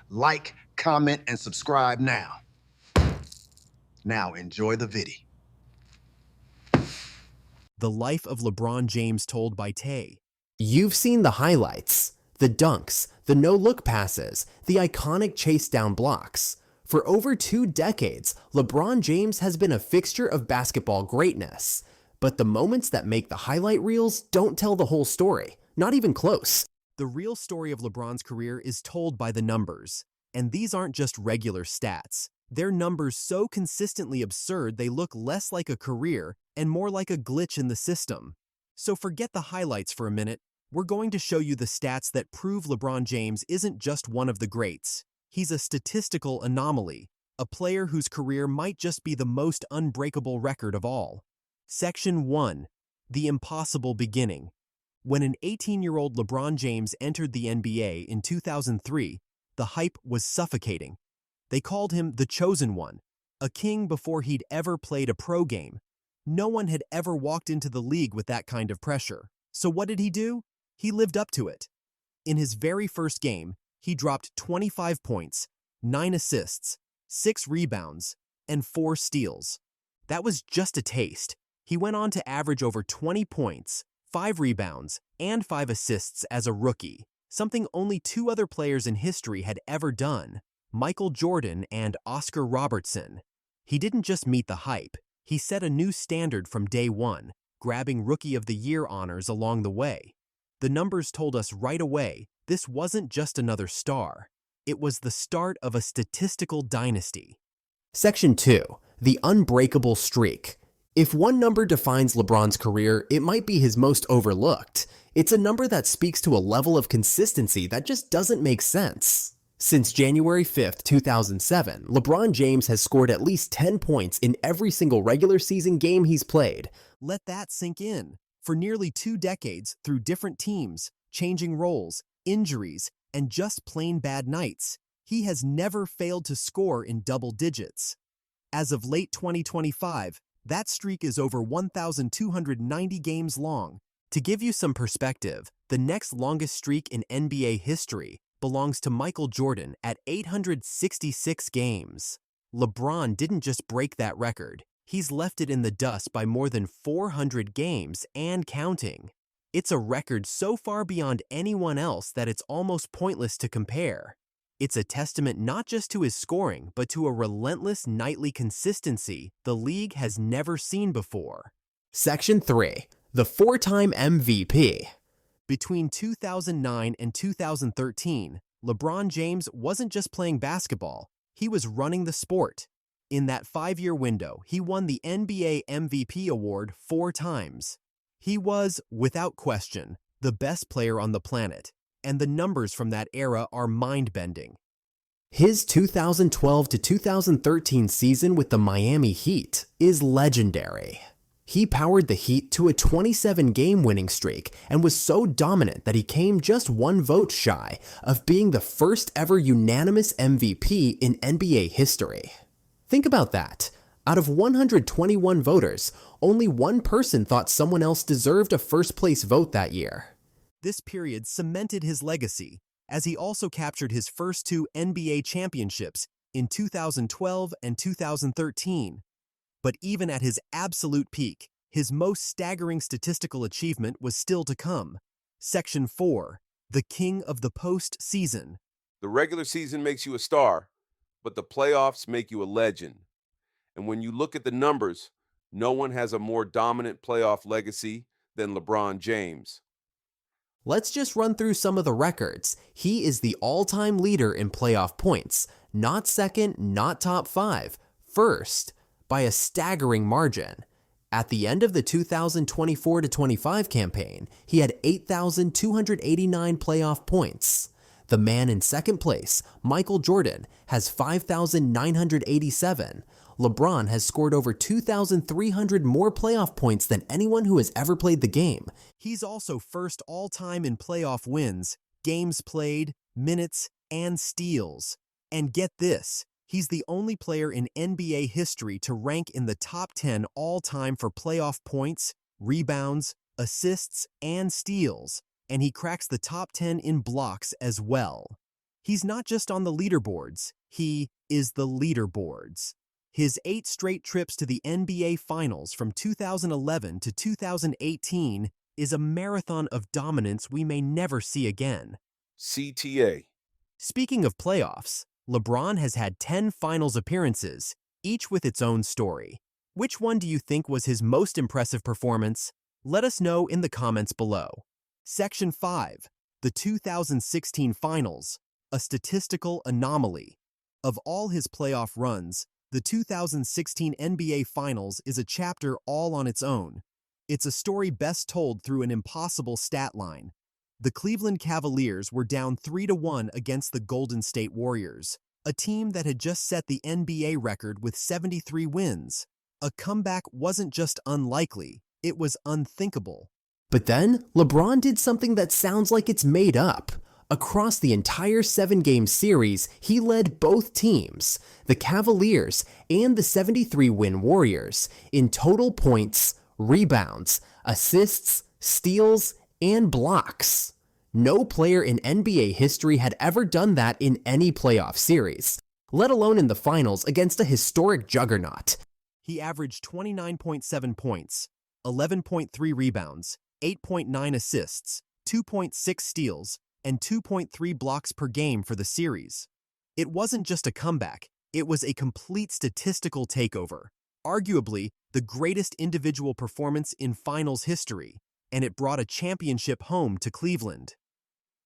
Like, comment, and subscribe now. Now enjoy the video. The life of LeBron James told by Tay. You've seen the highlights, the dunks, the no-look passes, the iconic chase-down blocks. For over 2 decades, LeBron James has been a fixture of basketball greatness. But the moments that make the highlight reels don't tell the whole story, not even close. The real story of LeBron's career is told by the numbers. And these aren't just regular stats. They're numbers so consistently absurd they look less like a career and more like a glitch in the system. So forget the highlights for a minute. We're going to show you the stats that prove LeBron James isn't just one of the greats. He's a statistical anomaly, a player whose career might just be the most unbreakable record of all. Section 1. The Impossible Beginning. When an 18-year-old LeBron James entered the NBA in 2003, the hype was suffocating. They called him the Chosen One, a king before he'd ever played a pro game. No one had ever walked into the league with that kind of pressure. So what did he do? He lived up to it. In his very first game, he dropped 25 points, 9 assists, 6 rebounds, and 4 steals. That was just a taste. He went on to average over 20 points, 5 rebounds, and 5 assists as a rookie, something only 2 other players in history had ever done, Michael Jordan and Oscar Robertson. He didn't just meet the hype, he set a new standard from day one, grabbing Rookie of the Year honors along the way. The numbers told us right away this wasn't just another star. It was the start of a statistical dynasty. Section 2. The Unbreakable Streak. If one number defines LeBron's career, it might be his most overlooked. It's a number that speaks to a level of consistency that just doesn't make sense. Since January 5th, 2007, LeBron James has scored at least 10 points in every single regular season game he's played. Let that sink in. For nearly 2 decades, through different teams, changing roles, injuries, and just plain bad nights, he has never failed to score in double digits. As of late 2025, that streak is over 1,290 games long. To give you some perspective, the next longest streak in NBA history belongs to Michael Jordan at 866 games. LeBron didn't just break that record, he's left it in the dust by more than 400 games and counting. It's a record so far beyond anyone else that it's almost pointless to compare. It's a testament not just to his scoring, but to a relentless nightly consistency the league has never seen before. Section 3. The 4-time MVP. Between 2009 and 2013, LeBron James wasn't just playing basketball, he was running the sport. In that 5-year window, he won the NBA MVP award 4 times. He was, without question, the best player on the planet, and the numbers from that era are mind-bending. His 2012 to 2013 season with the Miami Heat is legendary. He powered the Heat to a 27-game winning streak and was so dominant that he came just 1 vote shy of being the first ever unanimous MVP in NBA history. Think about that. Out of 121 voters, only 1 person thought someone else deserved a first-place vote that year. This period cemented his legacy, as he also captured his first 2 NBA championships in 2012 and 2013. But even at his absolute peak, his most staggering statistical achievement was still to come. Section 4. The King of the Postseason. The regular season makes you a star, but the playoffs make you a legend. And when you look at the numbers, no one has a more dominant playoff legacy than LeBron James. Let's just run through some of the records. He is the all-time leader in playoff points. Not second, not top 5. First, by a staggering margin. At the end of the 2024-25 campaign, he had 8,289 playoff points. The man in second place, Michael Jordan, has 5,987. LeBron has scored over 2,300 more playoff points than anyone who has ever played the game. He's also first all-time in playoff wins, games played, minutes, and steals. And get this, he's the only player in NBA history to rank in the top 10 all-time for playoff points, rebounds, assists, and steals, and he cracks the top 10 in blocks as well. He's not just on the leaderboards, he is the leaderboards. His 8 straight trips to the NBA Finals from 2011 to 2018 is a marathon of dominance we may never see again. CTA. Speaking of playoffs, LeBron has had 10 finals appearances, each with its own story. Which one do you think was his most impressive performance? Let us know in the comments below. Section 5. The 2016 Finals, a statistical anomaly. Of all his playoff runs, the 2016 NBA Finals is a chapter all on its own. It's a story best told through an impossible stat line. The Cleveland Cavaliers were down 3-1 against the Golden State Warriors, a team that had just set the NBA record with 73 wins. A comeback wasn't just unlikely, it was unthinkable. But then, LeBron did something that sounds like it's made up. Across the entire 7-game series, he led both teams, the Cavaliers and the 73-win Warriors, in total points, rebounds, assists, steals, and blocks. No player in NBA history had ever done that in any playoff series, let alone in the finals against a historic juggernaut. He averaged 29.7 points, 11.3 rebounds, 8.9 assists, 2.6 steals, and 2.3 blocks per game for the series. It wasn't just a comeback, it was a complete statistical takeover, arguably the greatest individual performance in finals history, and it brought a championship home to Cleveland.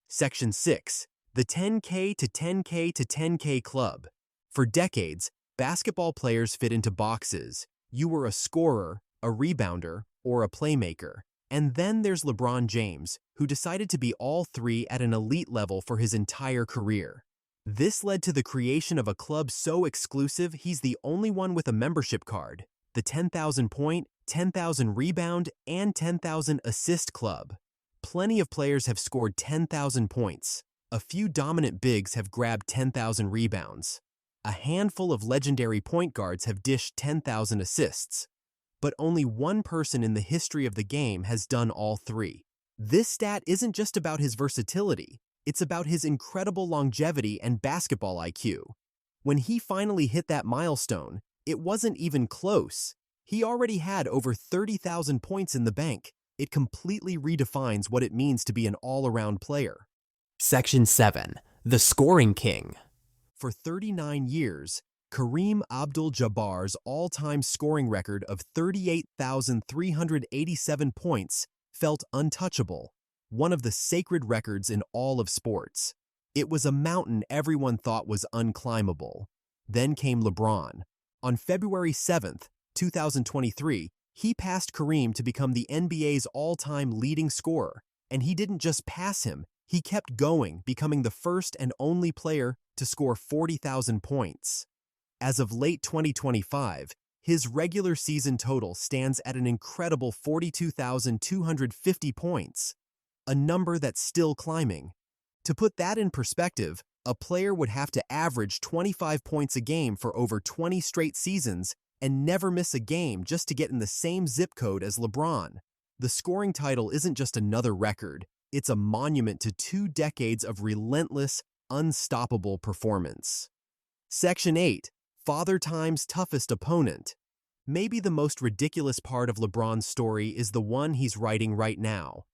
Section 6. The 10K to 10K to 10K Club. For decades, basketball players fit into boxes. You were a scorer, a rebounder, or a playmaker. And then there's LeBron James, who decided to be all three at an elite level for his entire career. This led to the creation of a club so exclusive he's the only one with a membership card, the 10,000 point, 10,000 rebound, and 10,000 assist club. Plenty of players have scored 10,000 points. A few dominant bigs have grabbed 10,000 rebounds. A handful of legendary point guards have dished 10,000 assists. But only one person in the history of the game has done all three. This stat isn't just about his versatility, it's about his incredible longevity and basketball IQ. When he finally hit that milestone, it wasn't even close. He already had over 30,000 points in the bank. It completely redefines what it means to be an all-around player. Section 7. The Scoring King. For 39 years, Kareem Abdul-Jabbar's all-time scoring record of 38,387 points felt untouchable, one of the sacred records in all of sports. It was a mountain everyone thought was unclimbable. Then came LeBron. On February 7th, 2023, he passed Kareem to become the NBA's all-time leading scorer, and he didn't just pass him, he kept going, becoming the first and only player to score 40,000 points. As of late 2025, his regular season total stands at an incredible 42,250 points, a number that's still climbing. To put that in perspective, a player would have to average 25 points a game for over 20 straight seasons and never miss a game just to get in the same zip code as LeBron. The scoring title isn't just another record, it's a monument to 2 decades of relentless, unstoppable performance. Section 8. Father Time's toughest opponent. Maybe the most ridiculous part of LeBron's story is the one he's writing right now.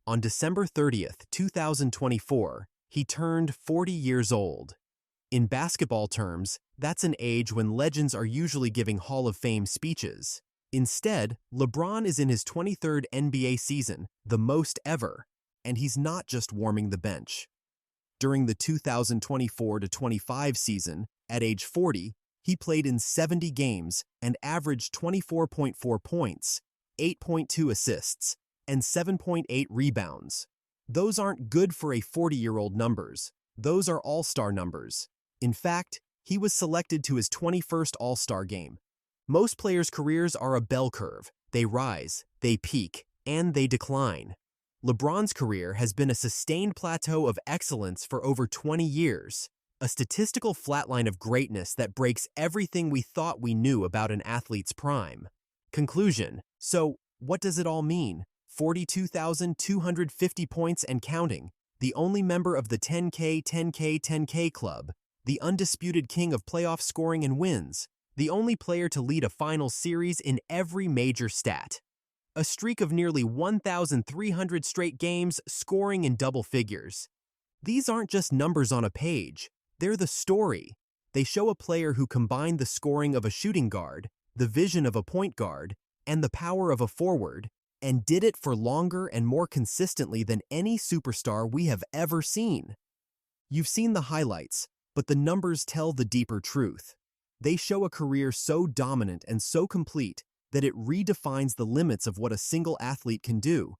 On December 30th, 2024, he turned 40 years old. In basketball terms, that's an age when legends are usually giving Hall of Fame speeches. Instead, LeBron is in his 23rd NBA season, the most ever, and he's not just warming the bench. During the 2024-25 season, at age 40, he played in 70 games and averaged 24.4 points, 8.2 assists, and 7.8 rebounds. Those aren't good for a 40-year-old numbers. Those are all-star numbers. In fact, he was selected to his 21st All-Star game. Most players' careers are a bell curve. They rise, they peak, and they decline. LeBron's career has been a sustained plateau of excellence for over 20 years. A statistical flatline of greatness that breaks everything we thought we knew about an athlete's prime. Conclusion. So, what does it all mean? 42,250 points and counting. the only member of the 10K, 10K, 10K club, the undisputed king of playoff scoring and wins, the only player to lead a final series in every major stat. A streak of nearly 1,300 straight games scoring in double figures. These aren't just numbers on a page, they're the story. They show a player who combined the scoring of a shooting guard, the vision of a point guard, and the power of a forward, and did it for longer and more consistently than any superstar we have ever seen. You've seen the highlights, but the numbers tell the deeper truth. They show a career so dominant and so complete that it redefines the limits of what a single athlete can do.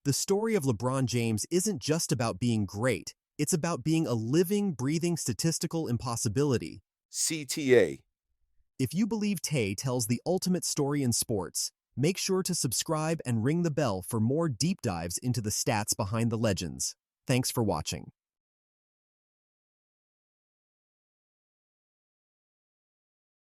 The story of LeBron James isn't just about being great, it's about being a living, breathing statistical impossibility. CTA. If you believe Tay tells the ultimate story in sports, make sure to subscribe and ring the bell for more deep dives into the stats behind the legends. Thanks for watching.